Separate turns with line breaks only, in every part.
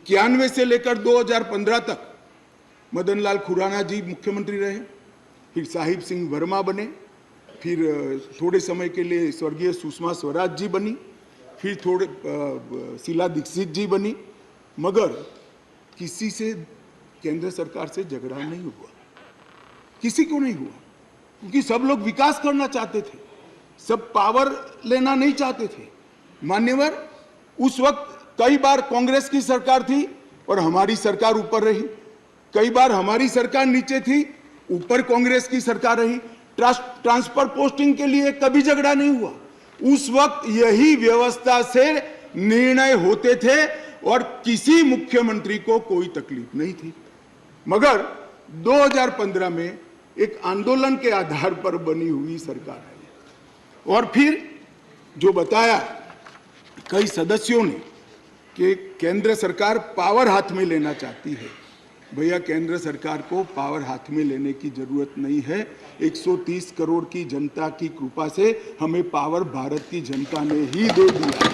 91 से लेकर 2015 तक मदन लाल खुराना जी मुख्यमंत्री रहे, फिर साहिब सिंह वर्मा बने, फिर थोड़े समय के लिए स्वर्गीय सुषमा स्वराज जी बनी, फिर थोड़े शीला दीक्षित जी बनी, मगर किसी से केंद्र सरकार से झगड़ा नहीं हुआ, किसी को नहीं हुआ, क्योंकि सब लोग विकास करना चाहते थे, सब पावर लेना नहीं चाहते थे। मान्यवर, उस वक्त कई बार कांग्रेस की सरकार थी और हमारी सरकार ऊपर रही, कई बार हमारी सरकार नीचे थी, ऊपर कांग्रेस की सरकार रही। ट्रांसफर पोस्टिंग के लिए कभी झगड़ा नहीं हुआ। उस वक्त यही व्यवस्था से निर्णय होते थे और किसी मुख्यमंत्री को कोई तकलीफ नहीं थी। मगर 2015 में एक आंदोलन के आधार पर बनी हुई सरकार है और फिर जो बताया कई सदस्यों ने कि केंद्र सरकार पावर हाथ में लेना चाहती है, भैया केंद्र सरकार को पावर हाथ में लेने की जरूरत नहीं है। 130 करोड़ की जनता की कृपा से हमें पावर भारत की जनता ने ही दे दिया,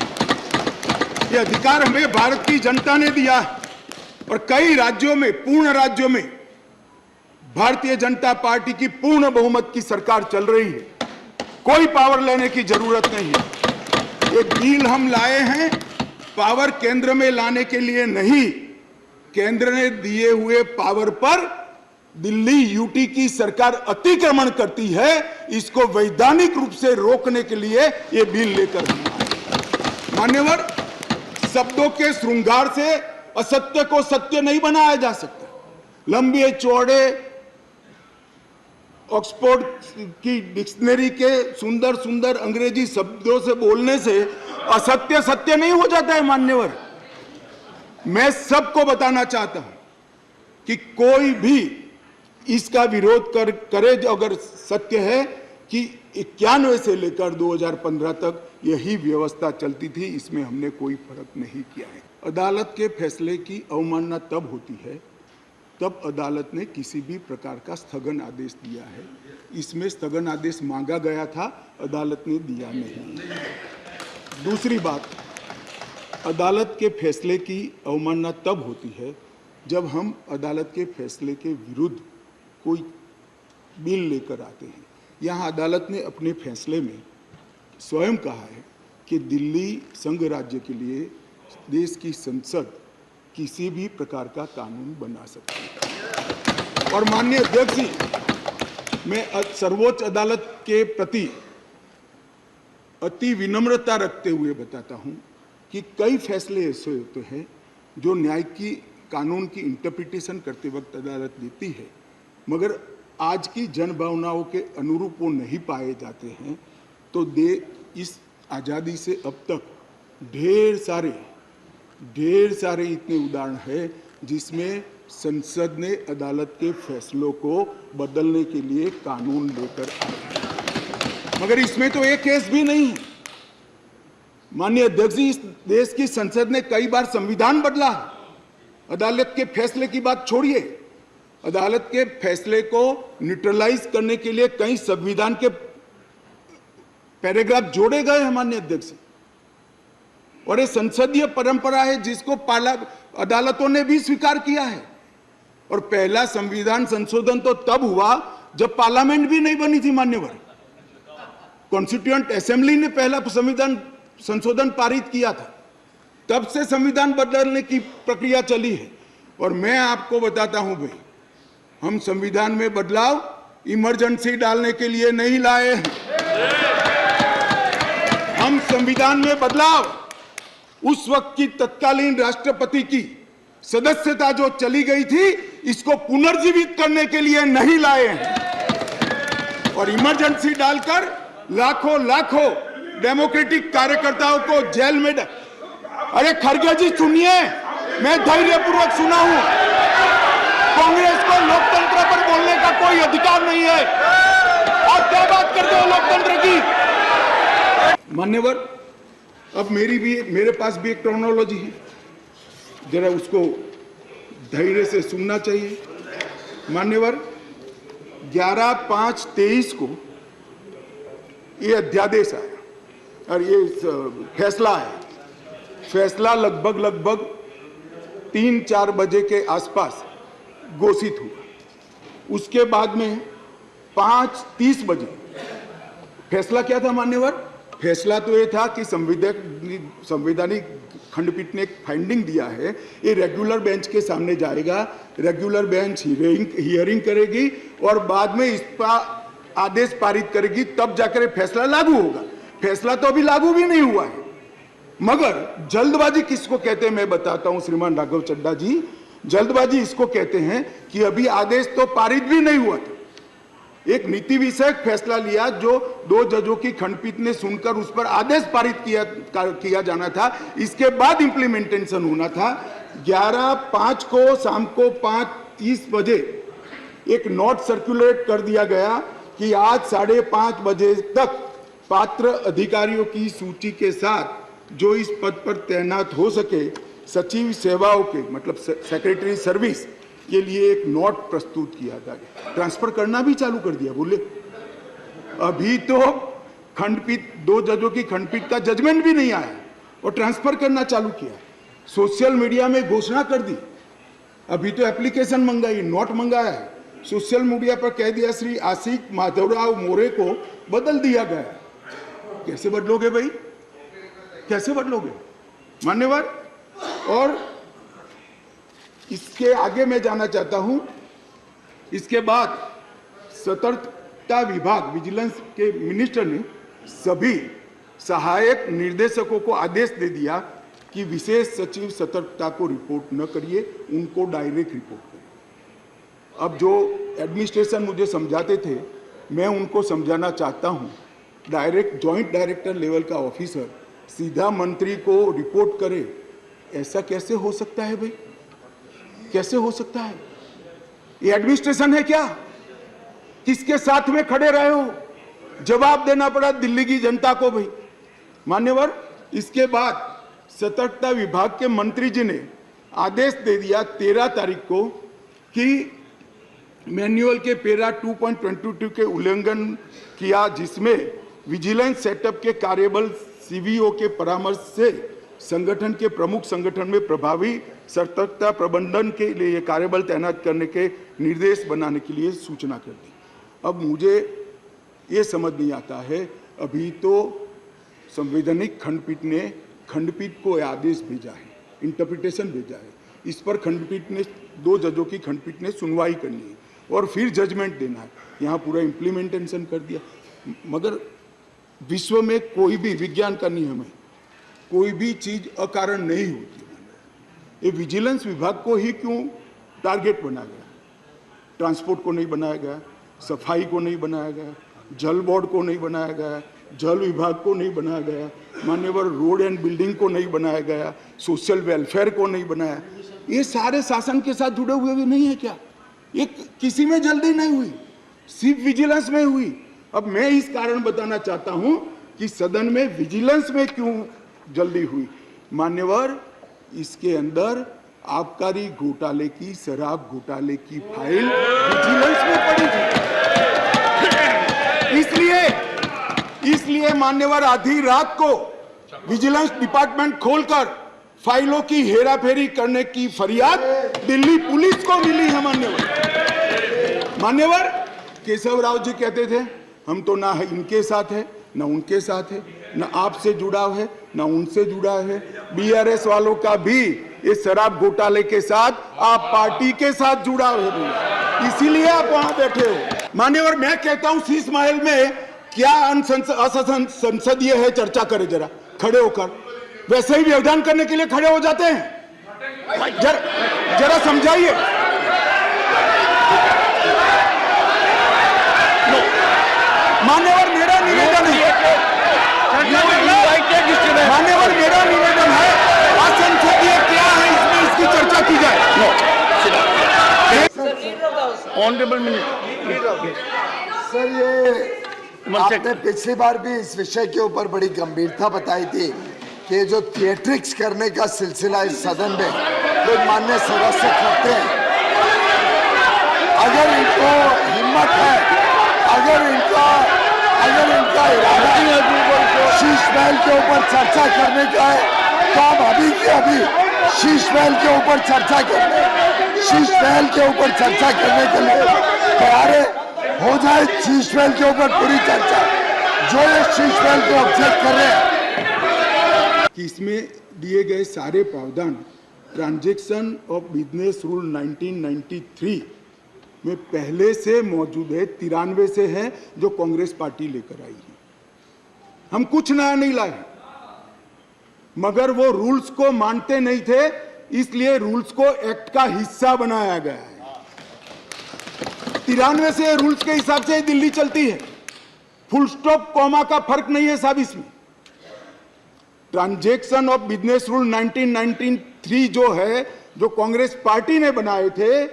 ये अधिकार हमें भारत की जनता ने दिया और कई राज्यों में, पूर्ण राज्यों में भारतीय जनता पार्टी की पूर्ण बहुमत की सरकार चल रही है, कोई पावर लेने की जरूरत नहीं है। एक बिल हम लाए हैं पावर केंद्र में लाने के लिए नहीं, केंद्र ने दिए हुए पावर पर दिल्ली यूटी की सरकार अतिक्रमण करती है, इसको वैधानिक रूप से रोकने के लिए ये बिल लेकर मान्यवर, शब्दों के श्रृंगार से असत्य को सत्य नहीं बनाया जा सकता। लंबे चौड़े ऑक्सफोर्ड की डिक्शनरी के सुंदर सुंदर अंग्रेजी शब्दों से बोलने से असत्य सत्य नहीं हो जाता है। मान्यवर, मैं सबको बताना चाहता हूं कि कोई भी इसका विरोध करे, अगर सत्य है कि 91 से लेकर 2015 तक यही व्यवस्था चलती थी, इसमें हमने कोई फर्क नहीं किया है। अदालत के फैसले की अवमानना तब होती है तब अदालत ने किसी भी प्रकार का स्थगन आदेश दिया है। इसमें स्थगन आदेश मांगा गया था, अदालत ने दिया नहीं। दूसरी बात, अदालत के फैसले की अवमानना तब होती है जब हम अदालत के फैसले के विरुद्ध कोई बिल लेकर आते हैं। यहाँ अदालत ने अपने फैसले में स्वयं कहा है कि दिल्ली संघ राज्य के लिए देश की संसद किसी भी प्रकार का कानून बना सकती है। और माननीय अध्यक्ष जी, मैं सर्वोच्च अदालत के प्रति अति विनम्रता रखते हुए बताता हूं कि कई फैसले ऐसे होते हैं जो न्याय की कानून की इंटरप्रिटेशन करते वक्त अदालत देती है, मगर आज की जनभावनाओं के अनुरूप वो नहीं पाए जाते हैं। तो इस आज़ादी से अब तक ढेर सारे इतने उदाहरण हैं जिसमें संसद ने अदालत के फैसलों को बदलने के लिए कानून लेकर आए, मगर इसमें तो एक केस भी नहीं है। माननीय अध्यक्ष जी, इस देश की संसद ने कई बार संविधान बदला। अदालत के फैसले की बात छोड़िए, अदालत के फैसले को न्यूट्रलाइज करने के लिए कई संविधान के पैराग्राफ जोड़े गए हैं माननीय अध्यक्ष, और ये संसदीय परंपरा है जिसको अदालतों ने भी स्वीकार किया है। और पहला संविधान संशोधन तो तब हुआ जब पार्लियामेंट भी नहीं बनी थी मान्यवर, कॉन्स्टिट्यूएंट असेंबली ने पहला संविधान संशोधन पारित किया था, तब से संविधान बदलने की प्रक्रिया चली है। और मैं आपको बताता हूं भाई, हम संविधान में बदलाव इमरजेंसी डालने के लिए नहीं लाए हैं। हम संविधान में बदलाव उस वक्त की तत्कालीन राष्ट्रपति की सदस्यता जो चली गई थी, इसको पुनर्जीवित करने के लिए नहीं लाए हैं। और इमरजेंसी डालकर लाखों डेमोक्रेटिक कार्यकर्ताओं को जेल में अरे खड़गे जी सुनिए, मैं धैर्यपूर्वक सुना हूं। कांग्रेस को लोकतंत्र पर बोलने का कोई अधिकार नहीं है। आप क्या बात करते हो लोकतंत्र की? मान्यवर, अब मेरे पास भी एक क्रोनोलॉजी है, जरा उसको धैर्य से सुनना चाहिए। मान्यवर, 11/5/23 को ये अध्यादेश आया और ये फैसला है। फैसला लगभग 3-4 बजे के आसपास घोषित हुआ। उसके बाद में 5:30 बजे फैसला क्या था मान्यवर? फैसला तो ये था कि संवैधानिक खंडपीठ ने एक फाइंडिंग दिया है, ये रेगुलर बेंच के सामने जाएगा, रेगुलर बेंच हियरिंग करेगी और बाद में इस पर आदेश पारित करेगी, तब जाकर फैसला लागू होगा। फैसला तो अभी लागू भी नहीं हुआ है। मगर जल्दबाजी किसको कहते हैं मैं बताता हूं श्रीमान राघव चड्ढा जी। जल्दबाजी इसको कहते हैं कि अभी आदेश तो पारित भी नहीं हुआ था, एक नीति विषयक फैसला लिया जो 2 जजों की खंडपीठ ने सुनकर उस पर आदेश पारित किया जाना था, इसके बाद इंप्लीमेंटेशन होना था। 11/5 को शाम को 5:30 बजे एक नोट सर्कुलेट कर दिया गया कि आज 5:30 बजे तक पात्र अधिकारियों की सूची के साथ जो इस पद पर तैनात हो सके, सचिव सेवाओं के मतलब सेक्रेटरी सर्विस के लिए एक नोट प्रस्तुत किया गया। ट्रांसफर करना भी चालू कर दिया। बोले अभी तो खंडपीठ 2 जजों की खंडपीठ का जजमेंट भी नहीं आया और ट्रांसफर करना चालू किया। सोशल मीडिया में घोषणा कर दी, अभी तो एप्लीकेशन मंगाई, नोट मंगाया है, सोशल मीडिया पर कह दिया श्री आशिक माधवराव मोरे को बदल दिया गया। कैसे बदलोगे भाई, कैसे बदलोगे मान्यवर? और इसके आगे मैं जाना चाहता हूं। इसके बाद सतर्कता विभाग विजिलेंस के मिनिस्टर ने सभी सहायक निर्देशकों को आदेश दे दिया कि विशेष सचिव सतर्कता को रिपोर्ट न करिए, उनको डायरेक्ट रिपोर्ट करिए। अब जो एडमिनिस्ट्रेशन मुझे समझाते थे, मैं उनको समझाना चाहता हूं, डायरेक्ट जॉइंट डायरेक्टर लेवल का ऑफिसर सीधा मंत्री को रिपोर्ट करे, ऐसा कैसे हो सकता है भाई? कैसे हो सकता है? ये एडमिनिस्ट्रेशन है क्या? किसके साथ में खड़े रहे हो? जवाब देना पड़ा दिल्ली की जनता को भाई मान्यवर। इसके बाद सतर्कता विभाग के मंत्री जी ने आदेश दे दिया 13 तारीख को कि मैन्युअल के पैरा 2.22 के उल्लंघन किया, जिसमें विजिलेंस सेटअप के कार्यबल सीवीओ के परामर्श से संगठन के प्रमुख संगठन में प्रभावी सतर्कता प्रबंधन के लिए कार्यबल तैनात करने के निर्देश बनाने के लिए सूचना कर दी। अब मुझे ये समझ नहीं आता है, अभी तो संवैधानिक खंडपीठ ने खंडपीठ को आदेश भेजा है, इंटरप्रिटेशन भेजा है, इस पर खंडपीठ ने 2 जजों की खंडपीठ ने सुनवाई करनी है और फिर जजमेंट देना है। यहाँ पूरा इम्प्लीमेंटेशन कर दिया। मगर विश्व में कोई भी विज्ञान का नियम है, कोई भी चीज अकारण नहीं होती। ये विजिलेंस विभाग को ही क्यों टारगेट बनाया गया? ट्रांसपोर्ट को नहीं बनाया गया, सफाई को नहीं बनाया गया, जल बोर्ड को नहीं बनाया गया, जल विभाग को नहीं बनाया गया, मान्यवर रोड एंड बिल्डिंग को नहीं बनाया गया, सोशल वेलफेयर को नहीं बनाया। ये सारे शासन के साथ जुड़े हुए भी नहीं है क्या? ये किसी में जल्दी नहीं हुई, सिर्फ विजिलेंस में हुई। अब मैं इस कारण बताना चाहता हूं कि सदन में विजिलेंस में क्यों जल्दी हुई मान्यवर। इसके अंदर आबकारी घोटाले की, शराब घोटाले की फाइल विजिलेंस में पड़ी थी। इसलिए मान्यवर आधी रात को विजिलेंस डिपार्टमेंट खोलकर फाइलों की हेराफेरी करने की फरियाद दिल्ली पुलिस को मिली है मान्यवर। केशव राव जी कहते थे हम तो ना इनके साथ है ना उनके साथ है, ना आपसे जुड़ाव है ना उनसे जुड़ा है। बीआरएस वालों का भी इस शराब घोटाले के साथ आप पार्टी के साथ जुड़ाव है, इसीलिए आप वहां बैठे हो मान्यवर। मैं कहता हूं शीश महल में क्या असंसदीय है, चर्चा करें जरा खड़े होकर। वैसे ही व्यवधान करने के लिए खड़े हो जाते हैं, जरा समझाइए। मान्यवर मेरा निवेदन है, मान्यवर मेरा निवेदन है, असंसदीय क्या है इसमें इसकी चर्चा की जाए।
ऑनरेबल मिनिस्टर
सर, ये आपने पिछली बार भी इस विषय के ऊपर बड़ी गंभीरता बताई थी कि जो थिएट्रिक्स करने का सिलसिला इस सदन में तो माननीय सदस्य करते हैं। अगर इनको हिम्मत है, अगर इनका इरादा शीश महल के ऊपर चर्चा करने का है, तो आप अभी के अभी शीश महल के ऊपर चर्चा करने के लिए तैयार है। हो जाए शीश महल के ऊपर पूरी चर्चा। जो ये शीश महल को ऑब्जेक्ट कर रहे हैं
कि इसमें दिए गए सारे प्रावधान ट्रांजैक्शन ऑफ बिजनेस रूल 1993 में पहले से मौजूद है, 93 से है, जो कांग्रेस पार्टी लेकर आई है। हम कुछ नया नहीं लाए, मगर वो रूल्स को मानते नहीं थे, इसलिए रूल्स को एक्ट का हिस्सा बनाया गया है। 93 से रूल्स के हिसाब से दिल्ली चलती है। फुल स्टॉप कॉमा का फर्क नहीं है साहब इसमें। ट्रांजैक्शन ऑफ बिजनेस रूल 1993 जो है, जो कांग्रेस पार्टी ने बनाए थे,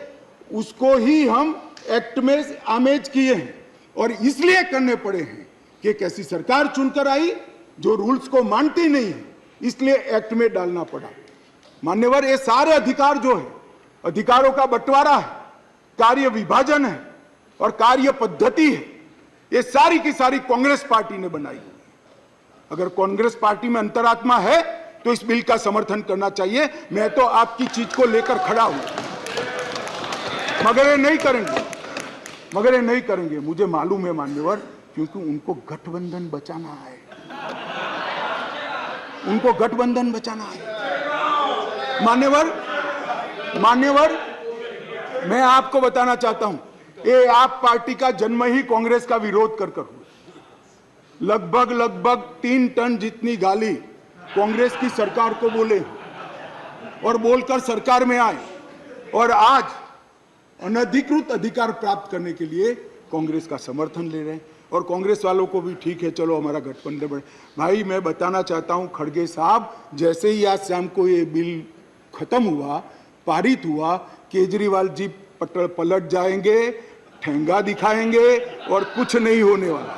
उसको ही हम एक्ट में आमेज किए हैं और इसलिए करने पड़े हैं कि एक ऐसी सरकार चुनकर आई जो रूल्स को मानती नहीं है, इसलिए एक्ट में डालना पड़ा। मान्यवर, ये सारे अधिकार जो है, अधिकारों का बंटवारा है, कार्य विभाजन है और कार्य पद्धति है, ये सारी की सारी कांग्रेस पार्टी ने बनाई है। अगर कांग्रेस पार्टी में अंतरात्मा है तो इस बिल का समर्थन करना चाहिए। मैं तो आपकी चीज को लेकर खड़ा हूं, मगर ये नहीं करेंगे, मुझे मालूम है मान्यवर, क्योंकि उनको गठबंधन बचाना है, मान्यवर, मैं आपको बताना चाहता हूं, ये आप पार्टी का जन्म ही कांग्रेस का विरोध कर हुआ। लगभग 3 टन जितनी गाली कांग्रेस की सरकार को बोले और बोलकर सरकार में आए, और आज अनधिकृत अधिकार प्राप्त करने के लिए कांग्रेस का समर्थन ले रहे हैं। और कांग्रेस वालों को भी ठीक है, चलो हमारा गठबंधन बढ़े। भाई, मैं बताना चाहता हूं खड़गे साहब, जैसे ही आज शाम को ये बिल खत्म हुआ, पारित हुआ, केजरीवाल जी पलट जाएंगे, ठेंगा दिखाएंगे और कुछ नहीं होने वाला।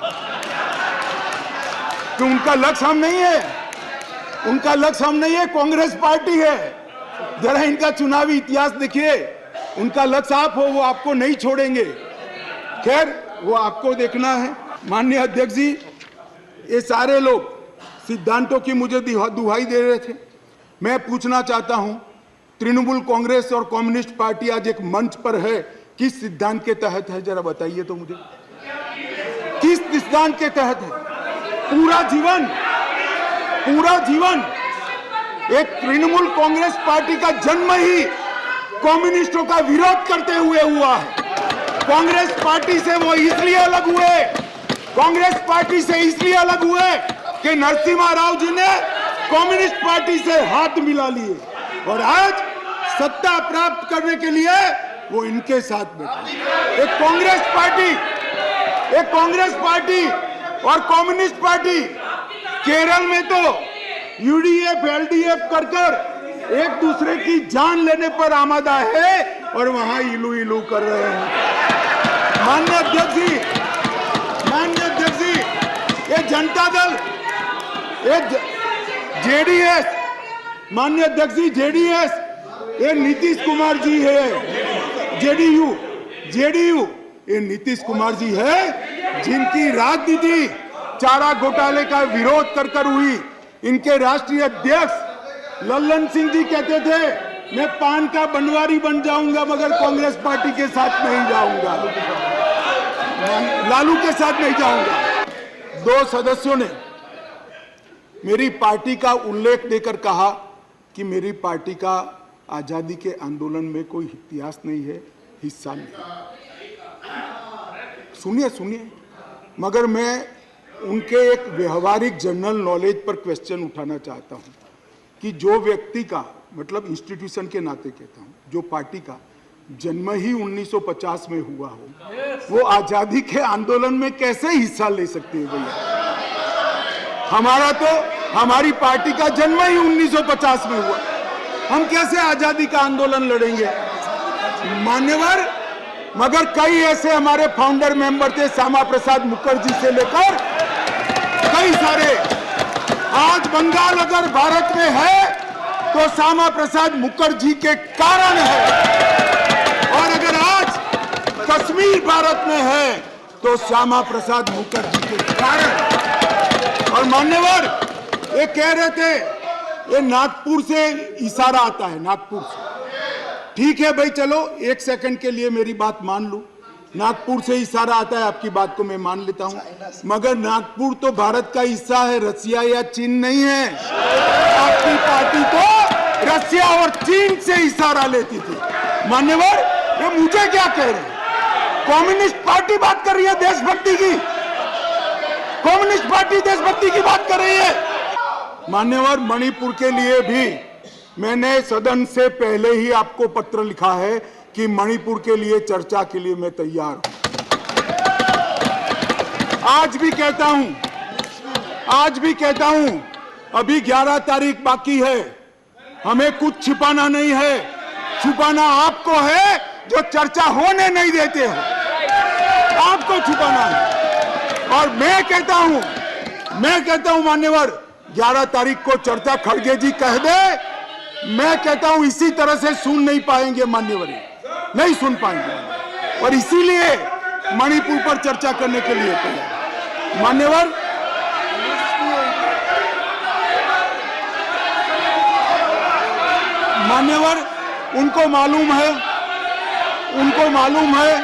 तो उनका लक्ष्य हम नहीं है, कांग्रेस पार्टी है। जरा इनका चुनावी इतिहास देखिए, उनका लक्ष्य आप हो, वो आपको नहीं छोड़ेंगे। खैर, वो आपको देखना है। माननीय अध्यक्ष जी, ये सारे लोग सिद्धांतों की मुझे दुहाई दे रहे थे। मैं पूछना चाहता हूं, तृणमूल कांग्रेस और कम्युनिस्ट पार्टी आज एक मंच पर है, किस सिद्धांत के तहत है? जरा बताइए तो मुझे, किस सिद्धांत के तहत है? पूरा जीवन एक तृणमूल कांग्रेस पार्टी का जन्म ही कम्युनिस्टों का विरोध करते हुए हुआ है। कांग्रेस पार्टी से वो इसलिए अलग हुए कि नरसिम्हा राव जी ने कम्युनिस्ट पार्टी से हाथ मिला लिए और आज सत्ता प्राप्त करने के लिए वो इनके साथ बैठे। एक कांग्रेस पार्टी और कम्युनिस्ट पार्टी केरल में तो यूडीएफ एलडीएफ कर एक दूसरे की जान लेने पर आमादा है और वहां इलू कर रहे हैं। माननीय अध्यक्ष जी, ये जनता दल, ये जेडीएस, माननीय अध्यक्ष जी, जेडीएस, ये नीतीश कुमार जी है। जेडीयू, ये नीतीश कुमार जी है, जिनकी राजनीति चारा घोटाले का विरोध कर हुई। इनके राष्ट्रीय अध्यक्ष लल्लन सिंह जी कहते थे, मैं पान का बनवारी बन जाऊंगा मगर कांग्रेस पार्टी के साथ नहीं जाऊंगा, लालू के साथ नहीं जाऊंगा। 2 सदस्यों ने मेरी पार्टी का उल्लेख देकर कहा कि मेरी पार्टी का आजादी के आंदोलन में कोई इतिहास नहीं है, हिस्सा नहीं। सुनिए, मगर मैं उनके एक व्यवहारिक जनरल नॉलेज पर क्वेश्चन उठाना चाहता हूं कि जो व्यक्ति का, मतलब इंस्टीट्यूशन के नाते कहता हूं, जो पार्टी का जन्म ही 1950 में हुआ हो, वो आजादी के आंदोलन में कैसे हिस्सा ले सकते हैं भैया? हमारी पार्टी का जन्म ही 1950 में हुआ, हम कैसे आजादी का आंदोलन लड़ेंगे? मान्यवर, मगर कई ऐसे हमारे फाउंडर मेंबर थे, श्यामा प्रसाद मुखर्जी से लेकर कई सारे। आज बंगाल अगर भारत में है तो श्यामा प्रसाद मुखर्जी के कारण है, और अगर आज कश्मीर भारत में है तो श्यामा प्रसाद मुखर्जी के कारण। और मान्यवर, ये कह रहे थे ये नागपुर से इशारा आता है, नागपुर से। ठीक है भाई, चलो 1 सेकंड के लिए मेरी बात मान लो, नागपुर से इशारा आता है, आपकी बात को मैं मान लेता हूं, मगर नागपुर तो भारत का हिस्सा है, रसिया या चीन नहीं है। आपकी पार्टी तो रसिया और चीन से इशारा लेती थी। मान्यवर, ये मुझे क्या कह रहे हैं? कम्युनिस्ट पार्टी बात कर रही है देशभक्ति की, कम्युनिस्ट पार्टी देशभक्ति की बात कर रही है। मान्यवर, मणिपुर के लिए भी मैंने सदन से पहले ही आपको पत्र लिखा है कि मणिपुर के लिए चर्चा के लिए मैं तैयार हूं। आज भी कहता हूं, अभी 11 तारीख बाकी है, हमें कुछ छिपाना नहीं है, छुपाना आपको है जो चर्चा होने नहीं देते हो, आपको छुपाना है। और मैं कहता हूं मान्यवर, 11 तारीख को चर्चा खड़गे जी कह दे, मैं कहता हूं इसी तरह से सुन नहीं पाएंगे मान्यवर, नहीं सुन पाएंगे, और इसीलिए मणिपुर पर चर्चा करने के लिए तैयार। मान्यवर, उनको मालूम है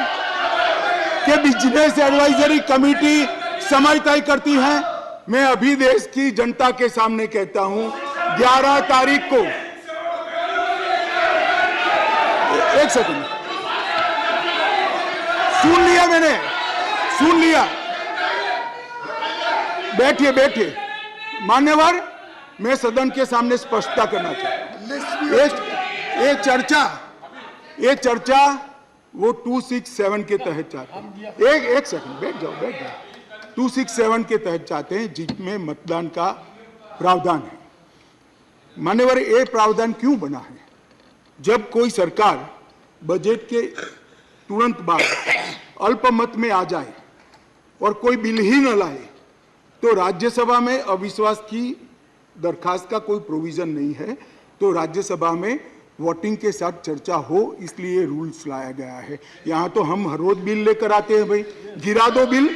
कि बिजनेस एडवाइजरी कमेटी समय तय करती है। मैं अभी देश की जनता के सामने कहता हूं, 11 तारीख को, एक सेकंड, मैंने सुन लिया, बैठिए। मान्यवर, मैं सदन के सामने स्पष्टता करना चाहता हूं, ये चर्चा वो 267 के तहत चाहते हैं। एक सेकंड, बैठ जाओ। 267 के तहत चाहते हैं, जिसमें मतदान का प्रावधान है। मान्यवर, ये प्रावधान क्यों बना है? जब कोई सरकार बजट के तुरंत बाद अल्पमत में आ जाए और कोई बिल ही न लाए, तो राज्यसभा में अविश्वास की दरखास्त का कोई प्रोविजन नहीं है, तो राज्यसभा में वोटिंग के साथ चर्चा हो, इसलिए रूल्स लाया गया है। यहाँ तो हम हर रोज बिल लेकर आते हैं, भाई गिरा दो बिल,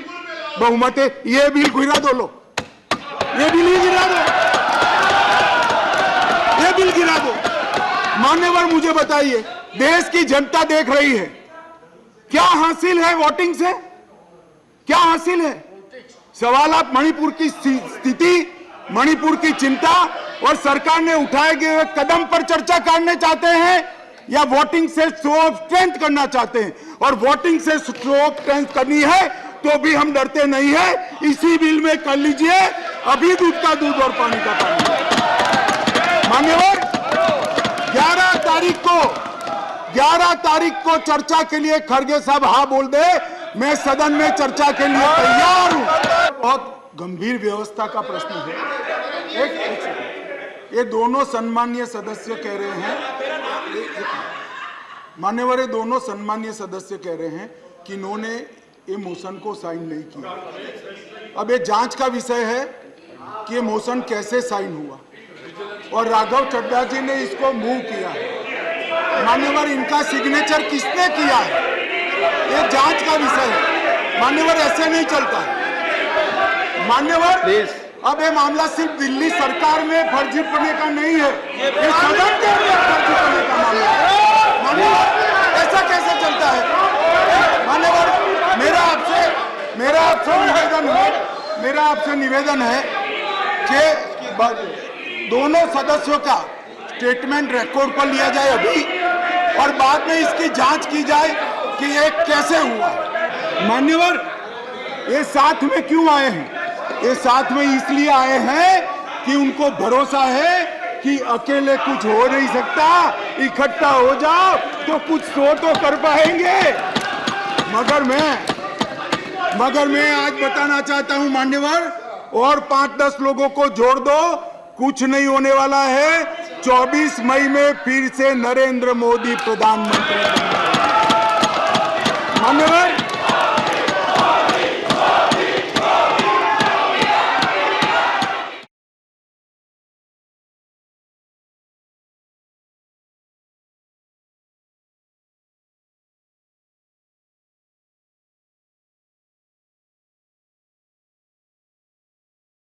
बहुमत है, ये बिल गिरा दो, लो ये बिल ही गिरा दो, ये बिल गिरा दो। मान्यवर, मुझे बताइए, देश की जनता देख रही है, क्या हासिल है वोटिंग से? क्या हासिल है? सवाल आप मणिपुर की स्थिति, मणिपुर की चिंता और सरकार ने उठाए गए कदम पर चर्चा करने चाहते हैं, या वोटिंग से शो ऑफ स्ट्रेंथ करना चाहते हैं? और वोटिंग से शो ऑफ स्ट्रेंथ करनी है तो भी हम डरते नहीं है, इसी बिल में कर लीजिए, अभी दूध का दूध और पानी का पानी। मान्यवर, 11 तारीख को चर्चा के लिए खड़गे साहब हाँ बोल दे, मैं सदन में चर्चा के लिए तैयार हूं। बहुत गंभीर व्यवस्था का प्रश्न है। ये दोनों सम्माननीय सदस्य कह रहे हैं, मान्यवर, ये दोनों सम्माननीय सदस्य कह रहे हैं कि इन्होंने ये मोशन को साइन नहीं किया। अब ये जांच का विषय है कि ये मोशन कैसे साइन हुआ, और राघव चड्ढा जी ने इसको मूव किया है। मान्यवर, इनका सिग्नेचर किसने किया है, ये जांच का विषय है। मान्यवर, ऐसे नहीं चलता है। मान्यवर, अब ये मामला सिर्फ दिल्ली सरकार में फर्जी पड़ने का नहीं है, ये सदन के अंदर फर्जी पड़ने का मामला है। मान्यवर, ऐसा कैसे चलता है? मान्यवर, मेरा आपसे निवेदन है कि दोनों सदस्यों का स्टेटमेंट रिकॉर्ड पर लिया जाए अभी, और बाद में इसकी जांच की जाए कि ये कैसे हुआ। मान्यवर, ये साथ में क्यों आए हैं? ये साथ में इसलिए आए हैं कि उनको भरोसा है कि अकेले कुछ हो नहीं सकता, इकट्ठा हो जाओ तो कुछ तो कर पाएंगे। मगर मैं आज बताना चाहता हूं मान्यवर, और 5-10 लोगों को जोड़ दो, कुछ नहीं होने वाला है। 24 मई में फिर से नरेंद्र मोदी प्रधानमंत्री। मान्यवर,